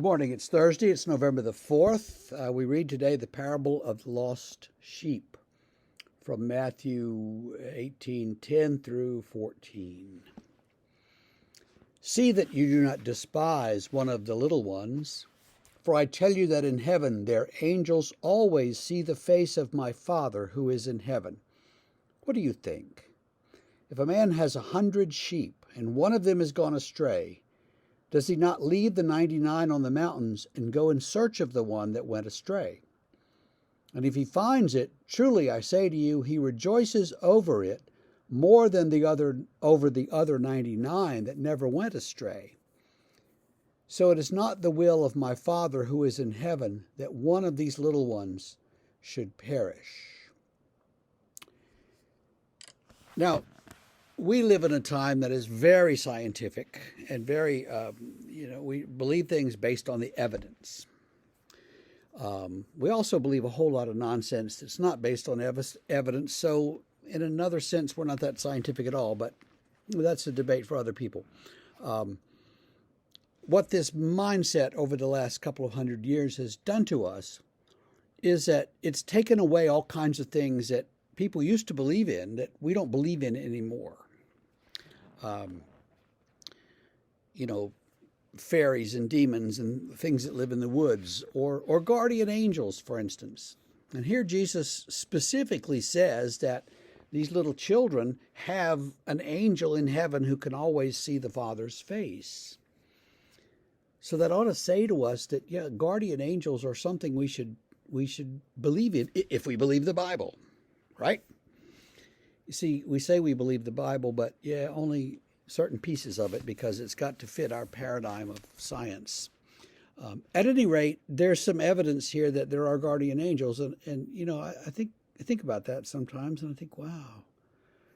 Good morning. It's Thursday. It's November the 4th. We read today the parable of the lost sheep from Matthew 18:10 through 14. See that you do not despise one of the little ones, for I tell you that in heaven their angels always see the face of my Father who is in heaven. What do you think? If a man has 100 sheep and one of them has gone astray, does he not leave the 99 on the mountains and go in search of the one that went astray? And if he finds it, truly I say to you, he rejoices over it more than over the other 99 that never went astray. So it is not the will of my Father who is in heaven that one of these little ones should perish. Now, we live in a time that is very scientific and very, we believe things based on the evidence. We also believe a whole lot of nonsense that's not based on evidence. So in another sense, we're not that scientific at all, but that's a debate for other people. What this mindset over the last couple of hundred years has done to us is that it's taken away all kinds of things that people used to believe in that we don't believe in anymore. Fairies and demons and things that live in the woods, or guardian angels, for instance. And here Jesus specifically says that these little children have an angel in heaven who can always see the Father's face. So that ought to say to us that, guardian angels are something we should believe in if we believe the Bible, right? You see, we say we believe the Bible, but only certain pieces of it because it's got to fit our paradigm of science. At any rate, there's some evidence here that there are guardian angels, and I think about that sometimes, and I think, wow,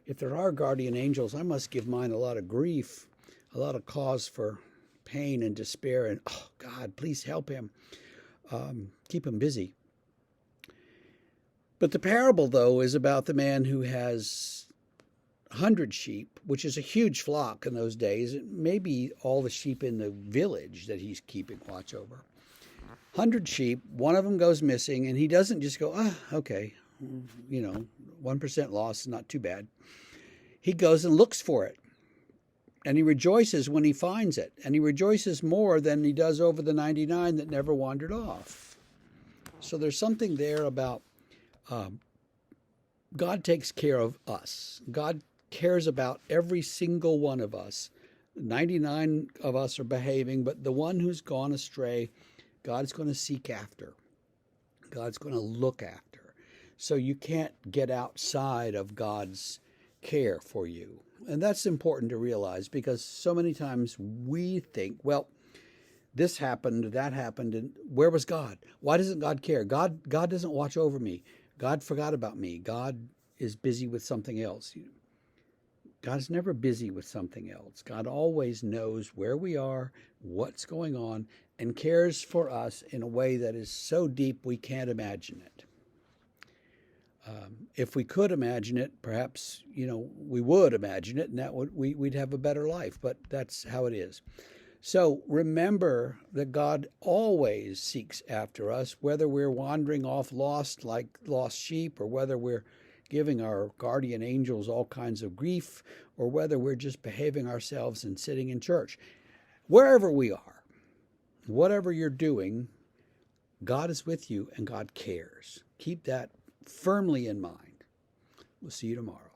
if there are guardian angels, I must give mine a lot of grief, a lot of cause for pain and despair, and oh God, please help him, keep him busy. But the parable, though, is about the man who has 100 sheep, which is a huge flock in those days. It may be all the sheep in the village that he's keeping watch over. 100 sheep, one of them goes missing, and he doesn't just go, okay, 1% loss is not too bad. He goes and looks for it, and he rejoices when he finds it, and he rejoices more than he does over the 99 that never wandered off. So there's something there about God takes care of us. God cares about every single one of us. 99 of us are behaving, but the one who's gone astray, God's going to seek after. God's going to look after. So you can't get outside of God's care for you. And that's important to realize because so many times we think, well, this happened, that happened, and where was God? Why doesn't God care? God doesn't watch over me. God forgot about me. God is busy with something else. God's never busy with something else. God always knows where we are, what's going on, and cares for us in a way that is so deep we can't imagine it. If we could imagine it, perhaps, we would imagine it, and we'd have a better life, but that's how it is. So remember that God always seeks after us, whether we're wandering off lost like lost sheep, or whether we're giving our guardian angels all kinds of grief, or whether we're just behaving ourselves and sitting in church. Wherever we are, whatever you're doing, God is with you and God cares. Keep that firmly in mind. We'll see you tomorrow.